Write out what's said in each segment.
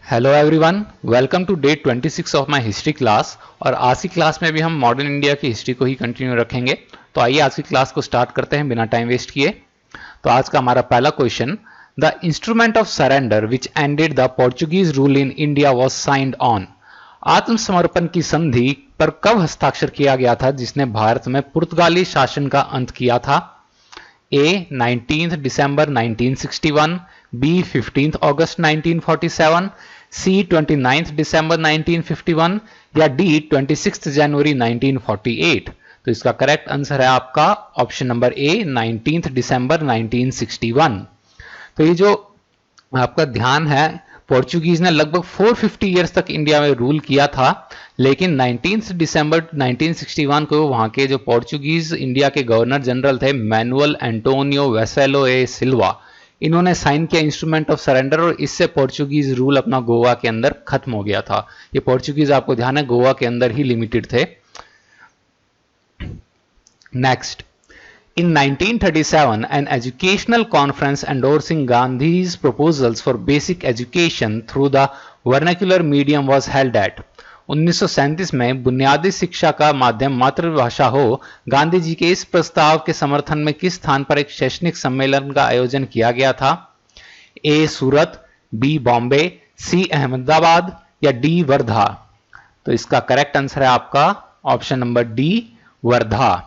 Hello everyone, welcome to day 26 of my history class. और आज की क्लास में भी हम मॉडर्न इंडिया की हिस्ट्री को ही कंटिन्यू रखेंगे। तो आइए आज की क्लास को स्टार्ट करते हैं बिना टाइम वेस्ट किए। तो आज का हमारा पहला question, the instrument of surrender which ended the Portuguese rule in India was signed on. आत्मसमर्पण की संधि पर कब हस्ताक्षर किया गया था जिसने भारत में पुर्तगाली शासन का अंत किया था? ए 19 दिसंबर 1961, बी 15 अगस्त 1947, सी 29 दिसंबर 1951 या डी 26 जनवरी 1948। तो इसका करेक्ट आंसर है आपका ऑप्शन नंबर ए 19 दिसंबर 1961। तो ये जो आपका ध्यान है, पोर्चुगीज ने लगभग 450 इयर्स तक इंडिया में रूल किया था, लेकिन 19 दिसंबर 1961 को वहां के जो पोर्चुगीज इंडिया के गवर्नर जनरल थे मैनुअल एंटोनियो वेसेलो ए सिल्वा, इन्होंने साइन किया इंस्ट्रूमेंट ऑफ सरेंडर और इससे पोर्चुगीज रूल अपना गोवा के अंदर खत्म हो गया था। ये पोर्चुगीज, आपको ध्यान है, गोवा के अंदर ही लिमिटेड थे। Next, in 1937 an educational conference endorsing Gandhi's proposals for basic education through the vernacular medium was held at। 1937 में बुनियादी शिक्षा का माध्यम मातृभाषा हो, गांधी जी के इस प्रस्ताव के समर्थन में किस स्थान पर एक शैक्षणिक सम्मेलन का आयोजन किया गया था? ए सूरत, बी बॉम्बे, सी अहमदाबाद या डी वर्धा। तो इसका करेक्ट आंसर है आपका ऑप्शन नंबर डी वर्धा।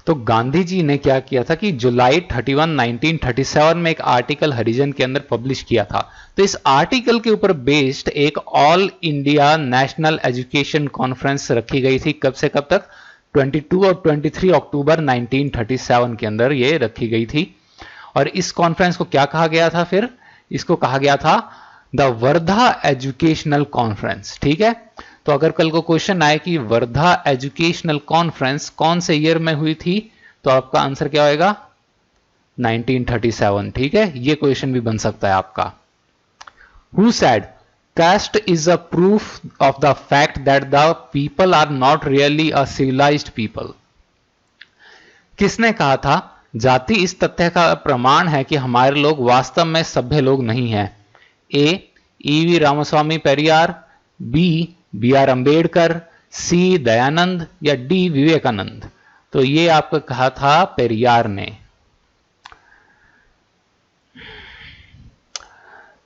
तो गांधी जी ने क्या किया था कि जुलाई 31, 1937 में एक आर्टिकल हरिजन के अंदर पब्लिश किया था। तो इस आर्टिकल के ऊपर बेस्ड एक all India national education conference रखी गई थी। कब से कब तक? 22 और 23 अक्टूबर 1937 के अंदर ये रखी गई थी। और इस कॉन्फ्रेंस को क्या कहा गया था? फिर इसको कहा गया था द वर्धा एजुकेशनल कॉन्फ्रेंस। ठीक है, तो अगर कल को क्वेश्चन आए कि वर्धा एजुकेशनल कॉन्फ्रेंस कौन से ईयर में हुई थी, तो आपका आंसर क्या होएगा? 1937। ठीक है, ये क्वेश्चन भी बन सकता है आपका। Who said caste is a proof of the fact that the people are not really a civilized people? किसने कहा था जाति इस तथ्य का प्रमाण है कि हमारे लोग वास्तव में सभ्य लोग नहीं हैं? A EV Ramaswamy Periyar, B B R Ambedkar, C Dayanand या डी विवेकानंद। तो ये आपको कहा था पेरियार ने।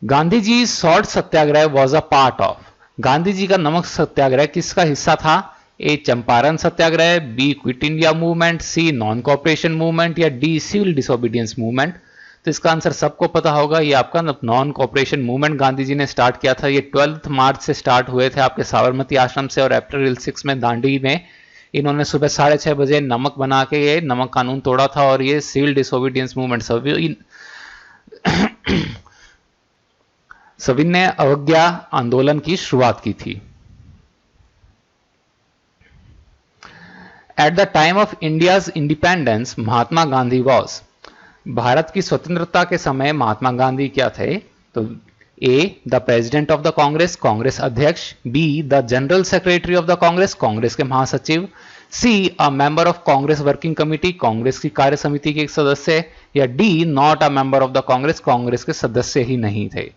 Gandhi ji salt Satyagraha was a part of. Gandhi ji का नमक सत्याग्रह किसका हिस्सा था? A Champaran Satyagraha, B quit India movement, C non cooperation movement या डी सिविल डिसोबीडियंस मूवमेंट। तो इसका आंसर सबको पता होगा, ये आपका non cooperation movement Gandhi ji ने स्टार्ट किया था। ये 12 मार्च से स्टार्ट हुए थे आपके साबरमती आश्रम से, और अप्रैल 6 में दांडी में इन्होंने सुबह 6:30 बजे नमक बना के ये नमक कानून तोड़ा था। और ये सिविल डिसोबीडियंस मूवमेंट सविनय अवज्ञा आंदोलन की शुरुआत की थी। At the time of India's independence Mahatma Gandhi was. Bharat की स्वतंत्रता के समय महात्मा गांधी क्या थे? तो A the president of the Congress, Congress अध्यक्ष, B the general secretary of the Congress, Congress के महासचिव, C a member of Congress working committee, Congress की कार्य समिति के एक सदस्य, या D not a member of the Congress, Congress के सदस्य ही नहीं थे।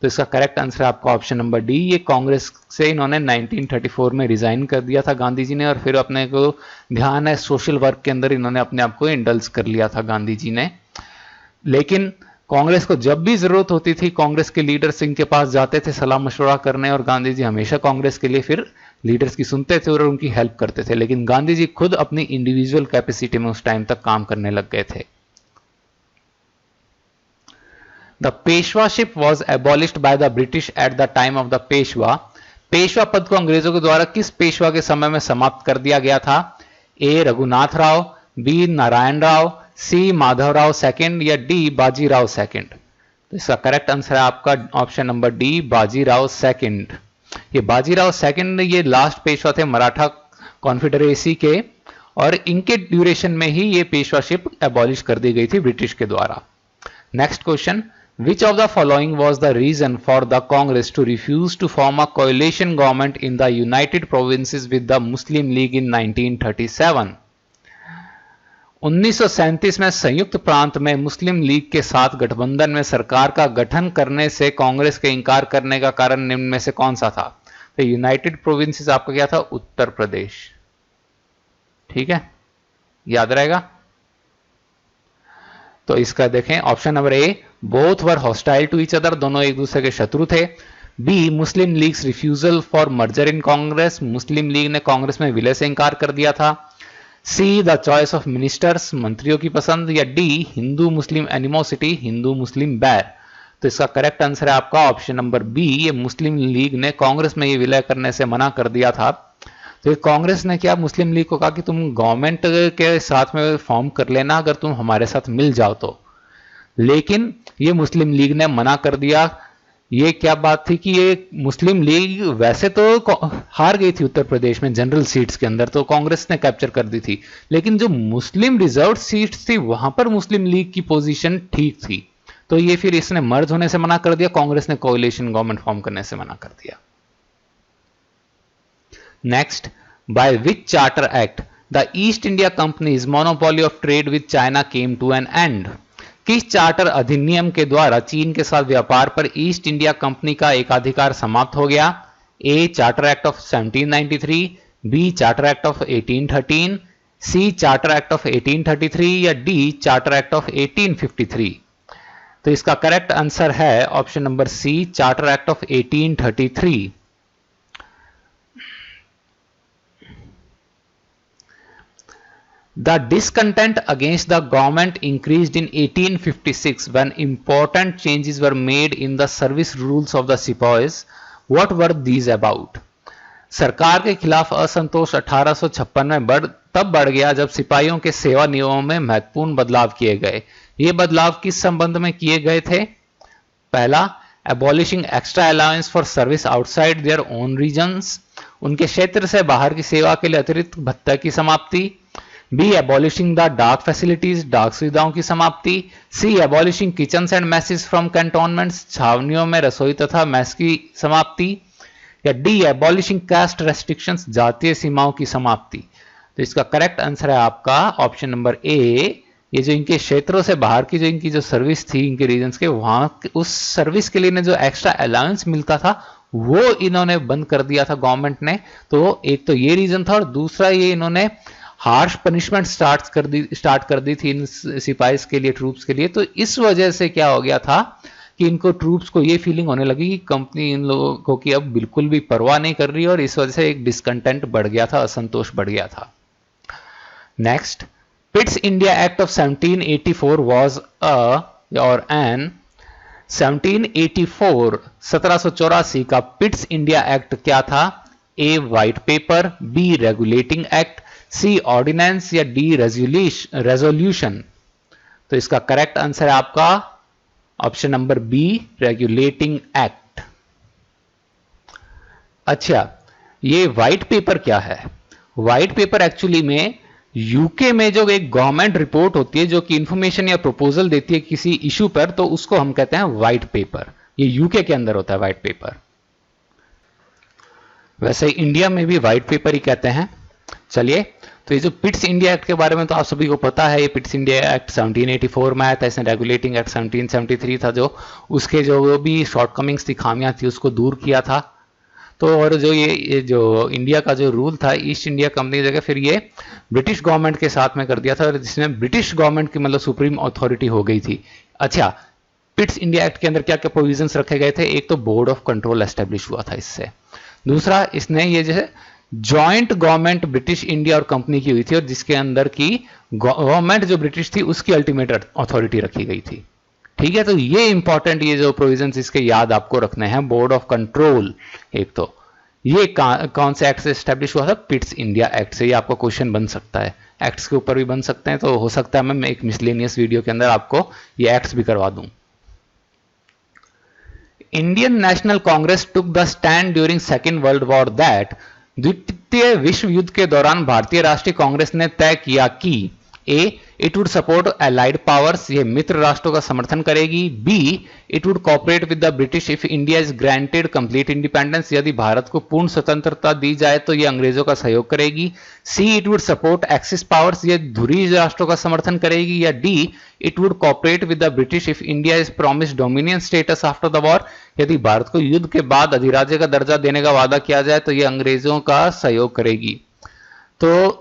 तो इसका करेक्ट आंसर है आपका ऑप्शन नंबर डी। ये कांग्रेस से इन्होंने 1934 में रिजाइन कर दिया था गांधी जी ने, और फिर अपने को ध्यान है सोशल वर्क के अंदर इन्होंने अपने आप को इंडल्ज कर लिया था गांधी जी ने। लेकिन कांग्रेस को जब भी जरूरत होती थी, कांग्रेस के लीडर्स इनके पास जाते थे सलाह मशवरा करने, और गांधी जी हमेशा कांग्रेस के लिए फिर लीडर्स की सुनते थे और उनकी हेल्प करते थे। लेकिन गांधी जी खुद अपनी इंडिविजुअल कैपेसिटी में उस टाइम तक काम करने लग गए थे। The Peshwaship was abolished by the British at the time of the Peshwa. Peshwa पद को अंग्रेजों के द्वारा किस पेशवा के समय में समाप्त कर दिया गया था? ए रघुनाथ राव, बी नारायण राव, सी माधवराव सेकंड या डी बाजीराव सेकंड। तो इसका करेक्ट आंसर है आपका option number D Bajirao second. ये बाजीराव सेकंड ये लास्ट पेशवा थे मराठा कॉन्फेडरेसी के, और इनके ड्यूरेशन में ही ये पेशवाशिप एबॉलिश कर दी गई थी ब्रिटिश के द्वारा। Next question, which of the following was the reason for the Congress to refuse to form a coalition government in the United Provinces with the Muslim League in 1937? 1937 में संयुक्त प्रांत में मुस्लिम लीग के साथ गठबंधन में सरकार का गठन करने से कांग्रेस के इंकार करने का कारण निम्न में से कौन सा था? तो यूनाइटेड प्रोविंसेस आपका क्या था? उत्तर प्रदेश। ठीक है, याद रहेगा। तो इसका देखें option number A, both were hostile to each other, दोनों एक दूसरे के शत्रु थे। B, Muslim League's refusal for merger in Congress, Muslim League ने कांग्रेस में विलय से इंकार कर दिया था। C, the choice of ministers, मंत्रियों की पसंद। या D, Hindu Muslim animosity, Hindu मुस्लिम बैर। तो इसका करेक्ट आंसर है आपका ऑप्शन नंबर बी, ये मुस्लिम लीग ने कांग्रेस में ये विलय करने से मना कर दिया था। तो कांग्रेस ने क्या मुस्लिम लीग को कहा कि तुम गवर्नमेंट के साथ में फॉर्म कर लेना अगर तुम हमारे साथ मिल जाओ तो, लेकिन ये मुस्लिम लीग ने मना कर दिया। ये क्या बात थी कि ये मुस्लिम लीग वैसे तो हार गई थी उत्तर प्रदेश में जनरल सीट्स के अंदर, तो कांग्रेस ने कैप्चर कर दी थी, लेकिन जो मुस्लिम रिजर्व सीट्स थी वहां पर मुस्लिम लीग की पोजीशन ठीक थी। तो ये फिर इसने मर्ज होने से मना कर दिया, कांग्रेस ने कोalition गवर्नमेंट फॉर्म करने से मना कर दिया। Next, by which charter act the East India company's monopoly of trade with China came to an end? किस चार्टर अधिनियम के द्वारा चीन के साथ व्यापार पर ईस्ट इंडिया कंपनी का एकाधिकार समाप्त हो गया? A, charter act of 1793, B, charter act of 1813, C, charter act of 1833 या डी, चार्टर एक्ट ऑफ 1853। तो इसका करेक्ट आंसर है option number C, charter act of 1833। The discontent against the government increased in 1856 when important changes were made in the service rules of the sepoys. What were these about? सरकार के खिलाफ असंतोष 1856 में तब बढ़ गया जब सिपाहियों के सेवा नियमों में महत्वपूर्ण बदलाव किए गए। ये बदलाव किस संबंध में किए गए थे? पहला, abolishing extra allowance for service outside their own regions, उनके क्षेत्र से बाहर की सेवा के लिए अतिरिक्त भत्ता की समाप्ति। B, abolishing the dak facilities, डाक सुविधाओं की समाप्ति। C, abolishing kitchens and message from cantonments, छावनियों में रसोई तथा मैस की समाप्ति। या डी, एबॉलिशिंग कास्ट रेस्ट्रिक्शंस, जातीय सीमाओं की समाप्ति। तो इसका करेक्ट आंसर है आपका ऑप्शन नंबर ए, ये जो इनके क्षेत्रों से बाहर की जो इनकी जो सर्विस थी इनके रीजन्स के, वहां उस सर्विस के लिए जो एक्स्ट्रा अलाउंस मिलता था वो इन्होंने बंद कर दिया था गवर्नमेंट ने। तो एक तो ये रीजन था और दूसरा ये इन्होंने हार्श पनिशमेंट स्टार्ट कर दी थी इन सिपाही के लिए, ट्रूप्स के लिए। तो इस वजह से क्या हो गया था कि इनको ट्रूप्स को ये फीलिंग होने लगी कि कंपनी इन लोगों को की अब बिल्कुल भी परवाह नहीं कर रही, और इस वजह से एक डिसकंटेंट बढ़ गया था, असंतोष बढ़ गया था। Next, Pitts India act of 1784 was और एन 1784 का पिट्स इंडिया एक्ट क्या था? A, white paper, B, regulating act, C, ordinance या डी, रेजोल्यूशन। तो इसका करेक्ट आंसर है आपका option number B, regulating act. अच्छा, ये व्हाइट पेपर क्या है? व्हाइट पेपर एक्चुअली में यूके में जो एक गवर्नमेंट रिपोर्ट होती है जो कि इंफॉर्मेशन या प्रपोजल देती है किसी इशू पर, तो उसको हम कहते हैं व्हाइट पेपर। ये यूके के अंदर होता है व्हाइट पेपर। वैसे इंडिया में भी व्हाइट पेपर ही कहते हैं। चलिए, तो ये जो पिट्स इंडिया एक्ट के बारे में तो आप सभी को पता है, ये पिट्स इंडिया एक्ट 1784 में आया था, इसने रेगुलेटिंग एक्ट 1773 था जो उसके जो भी शॉर्टकमिंग्स थी, खामियां थी, उसको दूर किया था। तो और जो ये जो इंडिया का जो रूल था ईस्ट इंडिया कंपनी की जगह फिर ये ब्रिटिश गवर्नमेंट के साथ में कर दिया था, और जिसमें ब्रिटिश गवर्नमेंट की मतलब सुप्रीम अथॉरिटी हो गई थी। अच्छा, पिट्स इंडिया एक्ट के अंदर क्या क्या प्रोविजंस रखे गए थे? एक तो बोर्ड ऑफ कंट्रोल एस्टेब्लिश हुआ था इससे। दूसरा, इसने ये जो है जॉइंट गवर्नमेंट ब्रिटिश इंडिया और कंपनी की हुई थी, और जिसके अंदर की गवर्नमेंट जो ब्रिटिश थी उसकी अल्टीमेट अथॉरिटी रखी गई थी। ठीक है, तो ये इंपॉर्टेंट ये जो प्रोविजंस इसके याद आपको रखने हैं। बोर्ड ऑफ कंट्रोल, एक तो ये कौन से एक्ट से एस्टेब्लिश हुआ था? पिट्स इंडिया एक्ट से। ये आपका क्वेश्चन बन सकता है, एक्ट्स के ऊपर भी बन सकते हैं, तो हो सकता है मैं एक मिसलेनियस वीडियो के अंदर आपको ये एक्ट्स भी करवा दूं। Indian national Congress took the stand during second world war that, द्वितीय विश्व युद्ध के दौरान भारतीय राष्ट्रीय कांग्रेस ने तय किया कि A, it would support allied powers, ये मित्र राष्ट्रों का समर्थन करेगी। B, it would cooperate with the British if India is granted complete independence, यदि भारत को पूर्ण स्वतंत्रता दी जाए तो ये अंग्रेजों का सहयोग करेगी। C, it would support axis powers, ये ध्रुवीय राष्ट्रों का समर्थन करेगी। या D, it would cooperate with the British if India is promised dominion status after the war, यदि भारत को युद्ध के बाद अधिराज्य का दर्जा देने का वादा किया जाए तो ये अंग्रेजों का सहयोग करेगी। तो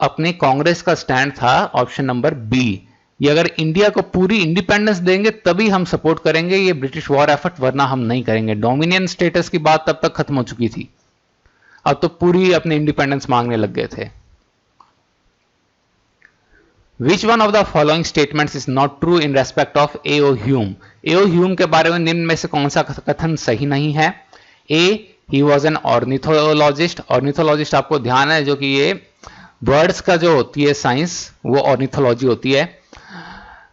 अपने कांग्रेस का स्टैंड था ऑप्शन नंबर बी, ये अगर इंडिया को पूरी इंडिपेंडेंस देंगे तभी हम सपोर्ट करेंगे ये ब्रिटिश वॉर एफर्ट, वरना हम नहीं करेंगे। डोमिनियन स्टेटस की बात तब तक खत्म हो चुकी थी, अब तो पूरी अपने इंडिपेंडेंस मांगने लग गए थे। Which one of the following statements is not true in respect of A.O. Hume? A.O. Hume के बारे में निम्न में से कौन सा कथन सही नहीं है? A, he was an ornithologist, ornithologist आपको ध्यान है जो कि ये बर्ड्स का जो होती है साइंस वो ऑर्निथोलॉजी होती है।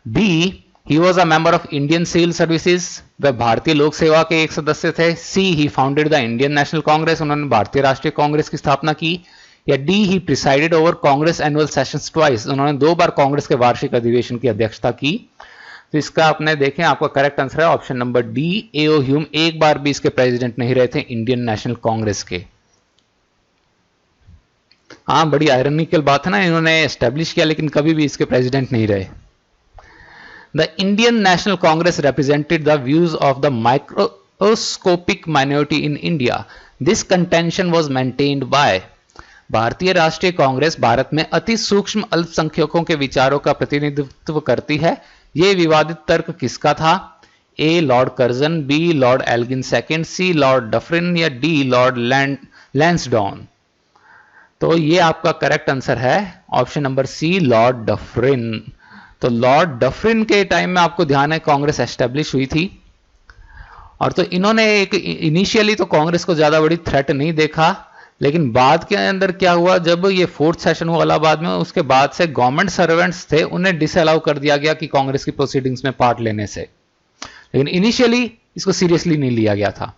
B, he was a member of Indian civil services, वह भारतीय लोक सेवा के एक सदस्य थे। C, he founded the Indian national Congress, उन्होंने भारतीय राष्ट्रीय कांग्रेस की स्थापना की। या D, he presided over Congress annual sessions twice, उन्होंने 2 बार कांग्रेस के वार्षिक अधिवेशन की अध्यक्षता की। तो इसका अपने देखें, आपका करेक्ट आंसर है option number D, A.O. Hume एक बार भी इसके प्रेसिडेंट नहीं रहे थे इंडियन नेशनल कांग्रेस के। हाँ, बड़ी आयरनिकल बात है ना, इन्होंने एस्टेब्लिश किया लेकिन कभी भी इसके प्रेसिडेंट नहीं रहे। The Indian national Congress represented the views of the microscopic minority in India. This contention was maintained by, भारतीय राष्ट्रीय कांग्रेस भारत में अति सूक्ष्म अल्पसंख्यकों के विचारों का प्रतिनिधित्व करती है। यह विवादित तर्क किसका था? A, Lord Curzon, B, Lord Elgin second, C, Lord Dufferin, या डी, लॉर्ड लैंसडाउन। तो ये आपका करेक्ट आंसर है option number C, Lord Dufferin. तो लॉर्ड डफरिन के टाइम में आपको ध्यान है कांग्रेस एस्टेब्लिश हुई थी, और तो इन्होंने एक इनिशियली तो कांग्रेस को ज्यादा बड़ी थ्रेट नहीं देखा, लेकिन बाद के अंदर क्या हुआ, जब ये 4th सेशन हुआ इलाहाबाद में, उसके बाद से गवर्नमेंट सर्वेंट्स थे उन्हें डिसअलाउ कर दिया गया कि कांग्रेस की प्रोसीडिंग्स में पार्ट लेने से, लेकिन इनिशियली इसको सीरियसली नहीं लिया गया था।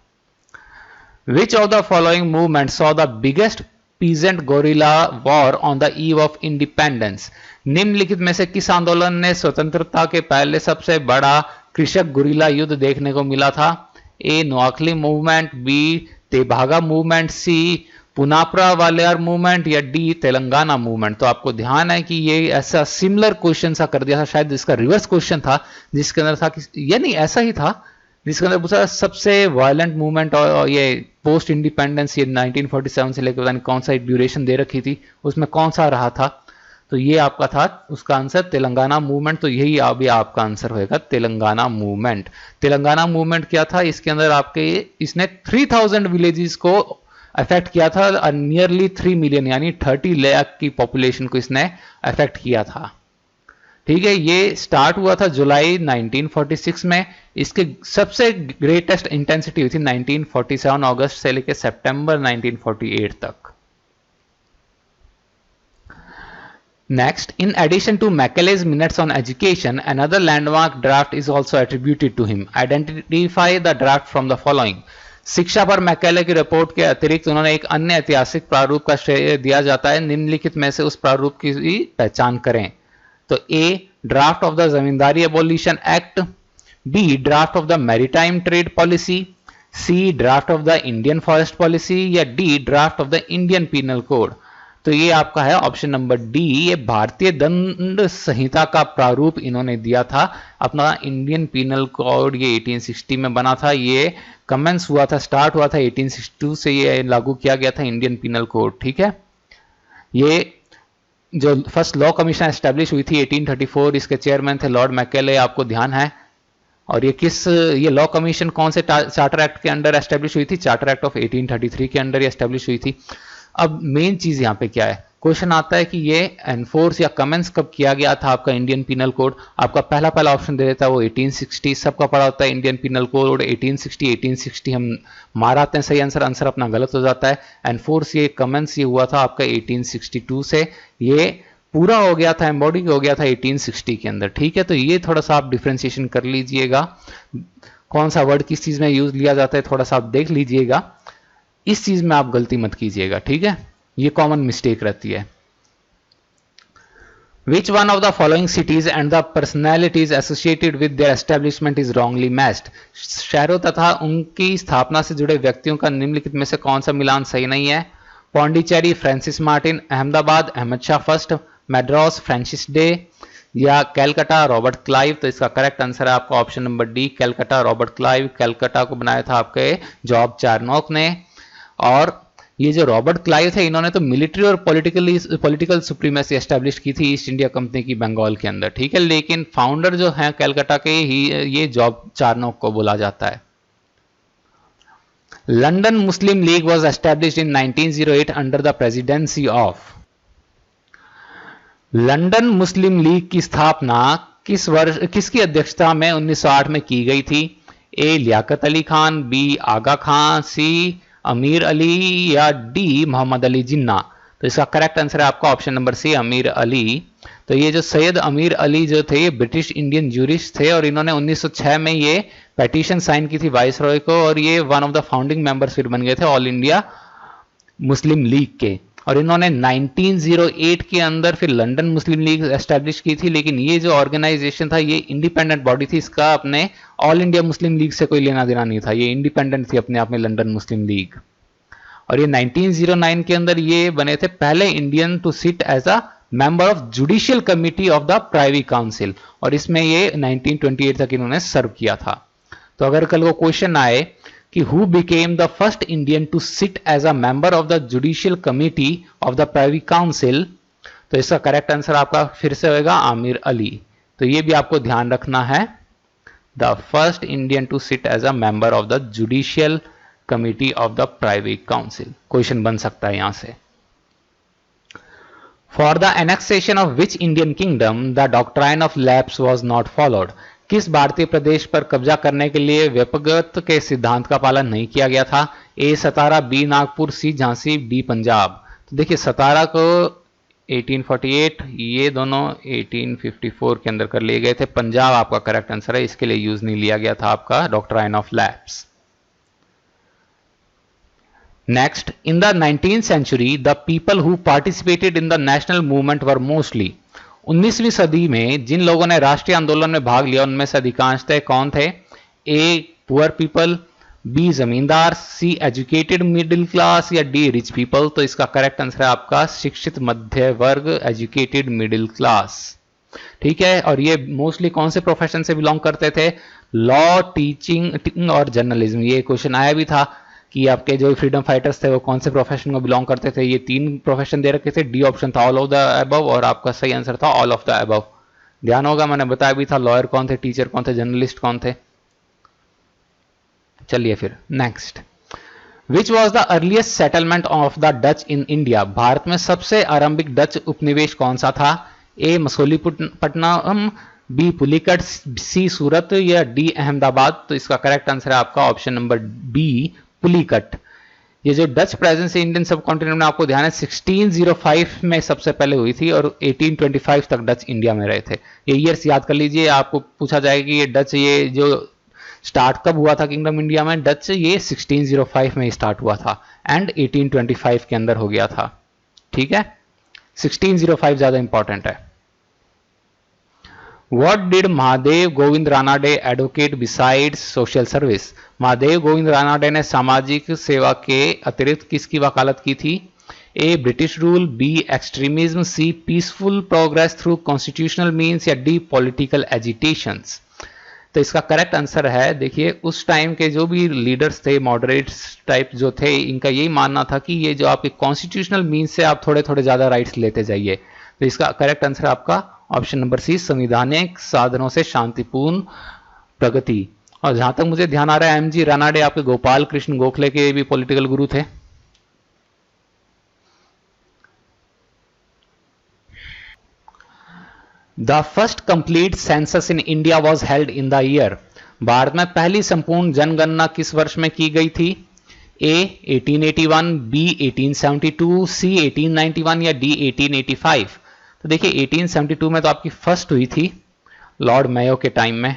Which of the following movement saw the biggest peasant gorilla war on the eve of independence? निम्नलिखित में से किस आंदोलन ने स्वतंत्रता के पहले सबसे बड़ा कृषक गुरिल्ला युद्ध देखने को मिला था? A, Noakhali movement, B, Tebhaga movement, C, Punnapra Vayalar movement, या डी, तेलंगाना मूवमेंट। तो आपको ध्यान है कि ये ऐसा सिमिलर क्वेश्चन सा कर दिया था, शायद इसका रिवर्स क्वेश्चन था जिसके अंदर था कि या नहीं ऐसा ही था जिसके अंदर पूछा सबसे वायलेंट मूवमेंट, और ये पोस्ट इंडिपेंडेंस ये 1947 से लेकर पता नहीं कौन सा ड्यूरेशन दे रखी थी, उसमें कौन सा रहा था, तो ये आपका था उसका आंसर तेलंगाना मूवमेंट। तो यही अभी आपका आंसर होएगा तेलंगाना मूवमेंट। तेलंगाना मूवमेंट क्या था, इसके अंदर आपके इसने 3000 विलेजेस को अफेक्ट किया था, नियरली 3 मिलियन यानी 30 लाख की पॉपुलेशन को इसने अफेक्ट किया था। ठीक है, ये स्टार्ट हुआ था जुलाई 1946 में, इसके सबसे ग्रेटेस्ट इंटेंसिटी हुई थी 1947 अगस्त से लेकर सितंबर 1948 तक। Next, in addition to Macaulay's minutes on education, another landmark draft is also attributed to him. Identify the draft from the following. शिक्षा पर मैकेले की रिपोर्ट के अतिरिक्त उन्होंने एक अन्य ऐतिहासिक प्रारूप का श्रेय दिया जाता है, निम्नलिखित में से उस प्रारूप की पहचान करें। तो A, draft of the zamindari abolition act, B, draft of the maritime trade policy, C, draft of the Indian forest policy, या D, draft of the Indian penal code. तो ये आपका है ऑप्शन नंबर डी, ये भारतीय दंड संहिता का प्रारूप इन्होंने दिया था। अपना इंडियन पीनल कोड ये 1860 में बना था, ये कमेंस हुआ था, स्टार्ट हुआ था 1862 से, ये लागू किया गया था इंडियन पीनल कोड। ठीक है, ये जो फर्स्ट लॉ कमीशन एस्टेब्लिश हुई थी 1834, इसके चेयरमैन थे लॉर्ड मैकेले, आपको ध्यान है। और ये लॉ कमीशन कौन से चार्टर एक्ट के अंडर एस्टेब्लिश हुई थी? चार्टर एक्ट ऑफ 1833 के अंडर एस्टेब्लिश हुई थी। अब मेन चीज यहां पे क्या है, क्वेश्चन आता है कि ये एनफोर्स या कमेंस कब किया गया था आपका इंडियन पीनल कोड? आपका पहला ऑप्शन दे देता है वो 1860, सबका पड़ा होता है इंडियन पीनल कोड 1860 हम माराते हैं, सही आंसर अपना गलत हो जाता है। एनफोर्स ये कमेंस ये हुआ था आपका 1862 से, ये पूरा हो गया था, एम्बॉडी हो गया था 1860 के अंदर। ठीक है, तो ये थोड़ा सा आप डिफ्रेंशिएशन कर लीजिएगा, कौन सा वर्ड किस चीज में यूज लिया जाता है थोड़ा सा आप देख लीजिएगा, इस चीज में आप गलती मत कीजिएगा। ठीक है, ये कॉमन मिस्टेक रहती है। Which one of the following cities and the personalities associated with their establishment is wrongly matched? शहरों तथा उनकी स्थापना से जुड़े व्यक्तियों का निम्नलिखित में से कौन सा मिलान सही नहीं है? Pondicherry Francis Martin, Ahmedabad Ahmad Shah first, Madras Francis Day या कैलकाटा रॉबर्ट क्लाइव। तो इसका करेक्ट आंसर है आपका option number D, Calcutta Robert Clive. Calcutta को बनाया था आपके जॉर्ज चार्नोक ने। और ये जो रॉबर्ट क्लाइव थे इन्होंने तो मिलिट्री और पॉलिटिकल सुप्रीमेसी एस्टैब्लिश की थी ईस्ट इंडिया कंपनी की बंगाल के अंदर, ठीक है। लेकिन फाउंडर जो हैं कैलकाटा के ही ये जॉर्ज चार्नोक को बोला जाता है। London Muslim league was established in 1908 under the presidency of. London Muslim league की स्थापना किस वर्ष किसकी अध्यक्षता में 1908 में की गई थी? ए लियाकत अली खान, बी आगा खान, सी अमीर अली या डी मोहम्मद अली जिन्ना। तो इसका करेक्ट आंसर है आपका ऑप्शन नंबर सी अमीर अली। तो ये जो सैयद अमीर अली जो थे ये ब्रिटिश इंडियन जूरिस्ट थे और इन्होंने 1906 में ये पेटिशन साइन की थी वाइस रॉय को और ये one of the founding members फिर बन गए थे ऑल इंडिया मुस्लिम लीग के। और इन्होंने 1908 के अंदर फिर लंदन मुस्लिम लीग एस्टैब्लिश की थी। लेकिन ये जो ऑर्गेनाइजेशन था ये इंडिपेंडेंट बॉडी थी, इसका अपने ऑल इंडिया मुस्लिम लीग से कोई लेना देना नहीं था, ये इंडिपेंडेंट थी अपने आप में लंदन मुस्लिम लीग। और ये 1909 के अंदर ये बने थे पहले Indian to sit as a member of judicial committee of the privy council और इसमें ये 1928 तक इन्होंने सर्व किया था। तो अगर कल को क्वेश्चन आए कि who became the first Indian to sit as a member of the judicial committee of the privy council, तो इसका करेक्ट आंसर आपका फिर से होगा आमिर अली। तो ये भी आपको ध्यान रखना है, the first Indian to sit as a member of the judicial committee of the privy council. Question बन सकता है यहां से। For the annexation of which Indian kingdom the doctrine of lapse was not followed. किस भारतीय प्रदेश पर कब्जा करने के लिए व्यपगत के सिद्धांत का पालन नहीं किया गया था? ए सतारा, बी नागपुर, सी झांसी, डी पंजाब। तो देखिए सतारा को 1848, ये दोनों 1854 के अंदर कर लिए गए थे। पंजाब आपका करेक्ट आंसर है, इसके लिए यूज नहीं लिया गया था आपका doctrine of lapse. Next, in the 19th century the people who participated in the national movement were mostly. 19वीं सदी में जिन लोगों ने राष्ट्रीय आंदोलन में भाग लिया उनमें से अधिकांशतः कौन थे? ए पुअर पीपल, बी जमींदार, सी एजुकेटेड मिडिल क्लास या डी रिच पीपल। तो इसका करेक्ट आंसर है आपका शिक्षित मध्य वर्ग, एजुकेटेड मिडिल क्लास, ठीक है। और ये मोस्टली कौन से प्रोफेशन से बिलोंग करते थे? लॉ, टीचिंग और जर्नलिज्म। ये क्वेश्चन आया भी था कि आपके जो फ्रीडम फाइटर्स थे वो कौन से प्रोफेशन को बिलोंग करते थे। ये 3 प्रोफेशन दे रखे थे, डी ऑप्शन था ऑल ऑफ द अबव और आपका सही आंसर था ऑल ऑफ द अबव। ध्यान होगा मैंने बताया भी था लॉयर कौन थे, टीचर कौन थे, जर्नलिस्ट कौन थे। चलिए फिर next, which was the earliest settlement of the Dutch in India. Bharat में सबसे आरंभिक डच उपनिवेश कौन सा था? ए मसूलीपट्टनम, बी पुलिकट, सी सूरत या डी अहमदाबाद। तो इसका करेक्ट आंसर है आपका ऑप्शन नंबर बी पुलिकट। ये जो डच प्रेजेंस इंडियन सब कॉन्टिनेंट में आपको ध्यान है 1605 में सबसे पहले हुई थी और 1825 तक डच इंडिया में रहे थे। ये ईयर्स याद कर लीजिए, आपको पूछा जाएगा कि ये डच ये जो स्टार्ट कब हुआ था किंगडम इंडिया में, डच ये 1605 में स्टार्ट हुआ था एंड 1825 के अंदर हो गया था, ठीक है। 1605 ज्यादा इंपॉर्टेंट है। What did Mahadev Govind Ranade advocate besides social service. Mahadev Govind Ranade ने सामाजिक सेवा के अतिरिक्त किसकी वकालत की थी? A British rule, B extremism, C peaceful progress through constitutional means या डी पॉलिटिकल एजिटेशंस। तो इसका करेक्ट आंसर है, देखिए उस टाइम के जो भी लीडर्स थे मॉडरेट्स टाइप जो थे, इनका यही मानना था कि ये जो आपके कॉन्स्टिट्यूशनल मीन्स से आप थोड़े थोड़े ज्यादा राइट्स लेते जाइए। तो इसका करेक्ट आंसर आपका ऑप्शन नंबर सी संवैधानिक साधनों से शांतिपूर्ण प्रगति। और जहां तक मुझे ध्यान आ रहा है एमजी रानाडे आपके गोपाल कृष्ण गोखले के भी पॉलिटिकल गुरु थे। The first complete census in India was held in the year. Bharat में पहली संपूर्ण जनगणना किस वर्ष में की गई थी? ए 1881, बी 1872, सी 1891 या डी 1885। तो देखिए 1872 में तो आपकी फर्स्ट हुई थी लॉर्ड मेयो के टाइम में,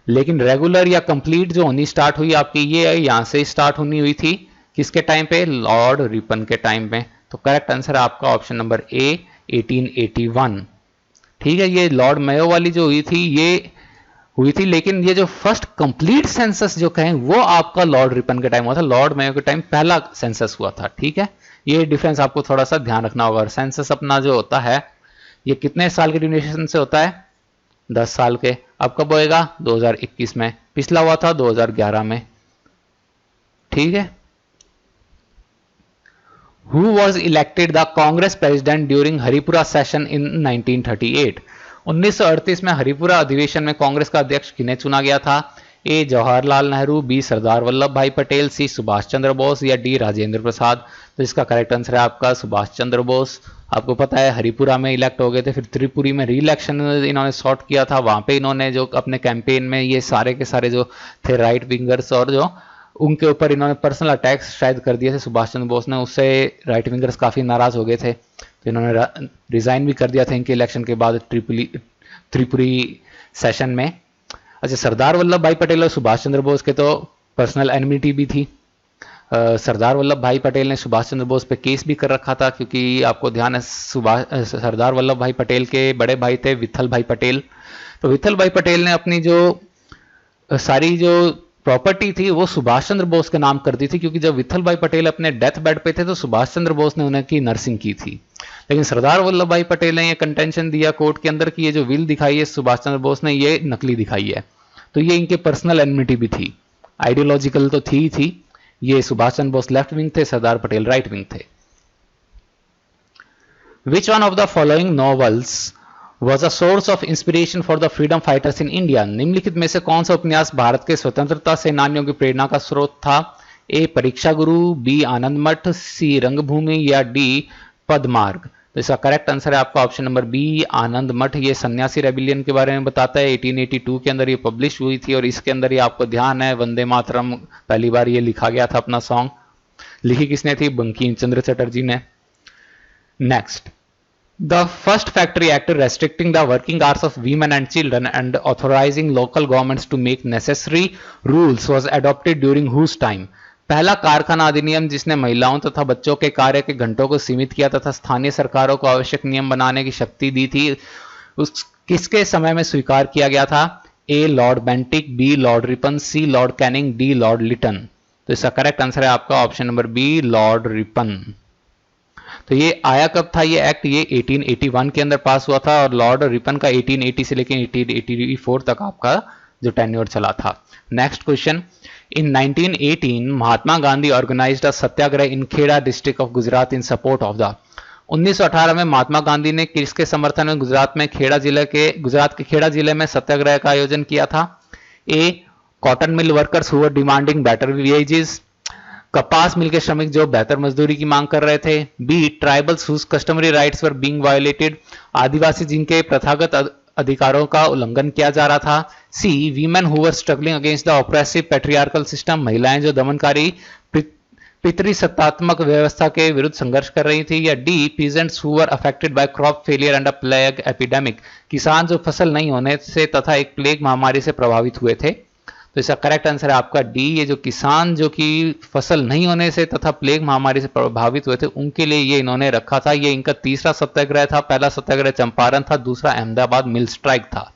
लेकिन रेगुलर या कंप्लीट जो होनी स्टार्ट हुई आपकी ये यहां से स्टार्ट होनी हुई थी किसके टाइम पे? लॉर्ड रिपन के टाइम में। तो करेक्ट आंसर है आपका ऑप्शन नंबर ए 1881। ठीक है, ये लॉर्ड मेयो वाली जो हुई थी ये हुई थी, लेकिन ये जो फर्स्ट कंप्लीट सेंसस जो कहें वो आपका लॉर्ड रिपन के टाइम हुआ था। लॉर्ड मेयो के टाइम पहला सेंसस हुआ था। ठीक है, ये डिफरेंस आपको थोड़ा सा ध्यान रखना होगा। सेंसस अपना जो होता है ये कितने साल के ड्यूरेशन से होता है? 10 साल के। अब कब होएगा? 2021 में। पिछला हुआ था 2011 में। ठीक है। Who was elected the Congress president during Haripura session in 1938? 1938 में हरिपुरा अधिवेशन में कांग्रेस का अध्यक्ष किन्हें चुना गया था? ए जवाहरलाल नेहरू, बी सरदार वल्लभ भाई पटेल, सी सुभाष चंद्र बोस या डी राजेंद्र प्रसाद। तो इसका करेक्ट आंसर है आपका सुभाष चंद्र बोस। आपको पता है हरिपुरा में इलेक्ट हो गए थे, फिर त्रिपुरी में री इलेक्शन इन्होंने सॉर्ट किया था। वहां पे इन्होंने जो अपने कैंपेन में ये सारे के सारे जो थे राइट विंगर्स और जो उनके ऊपर इन्होंने पर्सनल अटैक्स शायद कर दिए थे सुभाष चंद्र बोस ने, उससे राइट विंगर्स काफी नाराज हो गए थे, तो इन्होंने रिजाइन भी कर दिया था इनके इलेक्शन के बाद त्रिपुरी सेशन में। अच्छा, सरदार वल्लभ भाई पटेल और सुभाष चंद्र बोस के तो पर्सनल एनिमिटी भी थी। सरदार वल्लभ भाई पटेल ने सुभाष चंद्र बोस पे केस भी कर रखा था, क्योंकि आपको ध्यान है सरदार वल्लभ भाई पटेल के बड़े भाई थे विठल भाई पटेल। तो विठल भाई पटेल ने अपनी जो सारी जो प्रॉपर्टी थी वो सुभाष चंद्र बोस के नाम कर दी थी, क्योंकि जब विठल भाई पटेल अपने डेथ बेड पे थे तो सुभाष चंद्र बोस ने उन्हें की नर्सिंग की थी। लेकिन सरदार वल्लभ भाई पटेल ने ये कंटेंशन दिया कोर्ट के अंदर कि ये जो विल दिखाई है सुभाष चंद्र बोस ने ये नकली दिखाई है। तो ये इनके पर्सनल एनिमिटी भी थी, आइडियोलॉजिकल तो थी। ये सुभाष चंद्र बोस लेफ्ट विंग थे, सरदार पटेल राइट विंग थे। Which one of the following novels was a source of inspiration for the freedom fighters in India? निम्नलिखित में से कौन सा उपन्यास भारत के स्वतंत्रता सेनानियों की प्रेरणा का स्रोत था? ए परीक्षा गुरु, बी आनंद मठ, सी रंगभूमि या डी पदमार्ग। तो इसका करेक्ट आंसर है आपका ऑप्शन नंबर बी आनंद मठ। ये सन्यासी रेबिलियन के बारे में बताता है। 1882 के अंदर ये पब्लिश हुई थी और इसके अंदर ये आपको ध्यान है वंदे मातरम पहली बार ये लिखा गया था अपना सॉन्ग। लिखी किसने थी? बंकिम चंद्र चटर्जी ने। Next, The first factory act restricting the working hours of women and children and authorizing local governments to make necessary rules was adopted during whose time? पहला कारखाना अधिनियम जिसने महिलाओं तथा बच्चों के कार्य के घंटों को सीमित किया तथा स्थानीय सरकारों को आवश्यक नियम बनाने की शक्ति दी थी, उस किसके समय में स्वीकार किया गया था? A Lord Bentinck, B Lord Ripon, C Lord Canning, D Lord Lytton. तो इसका करेक्ट आंसर है आपका option number B Lord Ripon. तो ये आया कब था ये एक्ट? ये 1881 के अंदर पास हुआ था और लॉर्ड रिपन का 1880 से लेकर 1884 तक आपका जो टेन्योर चला था। Next question, in 1918 Mahatma Gandhi organized a satyagraha in Kheda district of Gujarat in support of the. 1918 में महात्मा गांधी ने किसके समर्थन में गुजरात के खेड़ा जिले में सत्याग्रह का आयोजन किया था? A cotton mill workers who were demanding better wages, कपास मिल के श्रमिक जो बेहतर मजदूरी की मांग कर रहे थे। B tribals whose customary rights were being violated, आदिवासी जिनके प्रथागत अधिकारों का उल्लंघन किया जा रहा था। C women who were struggling against the oppressive patriarchal system, महिलाएं जो दमनकारी पितृसत्तात्मक व्यवस्था के विरुद्ध संघर्ष कर रही थी। या D peasants who were affected by crop failure and a plague epidemic, किसान जो फसल नहीं होने से तथा एक प्लेग महामारी से प्रभावित हुए थे। तो इसका करेक्ट आंसर है आपका डी, ये जो किसान जो कि फसल नहीं होने से तथा प्लेग महामारी से प्रभावित हुए थे उनके लिए ये इन्होंने रखा था। ये इनका तीसरा सत्याग्रह था। पहला सत्याग्रह चंपारण था, दूसरा अहमदाबाद मिल स्ट्राइक था।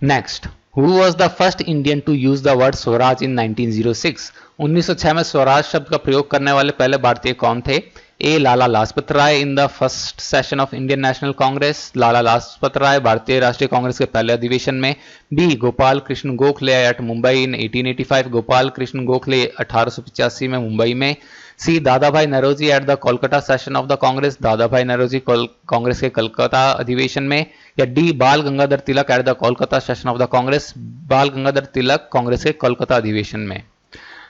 Next, who was the first Indian to use the word swaraj in 1906? 1906 में स्वराज शब्द का प्रयोग करने वाले पहले भारतीय कौन थे? A Lala Lajpat Rai in the first session of Indian national Congress, Lala Lajpat Rai भारतीय राष्ट्रीय कांग्रेस के पहले अधिवेशन में। B Gopal Krishna Gokhale at Mumbai in 1885, Gopal Krishna Gokhale 1885 में मुंबई में। C Dadabhai Naoroji at the Kolkata session of the Congress, Dadabhai Naoroji Congress के कलकत्ता अधिवेशन में। या D Bal Gangadhar Tilak at the Kolkata session of the Congress, Bal Gangadhar तिलक कांग्रेस के कोलकाता अधिवेशन में।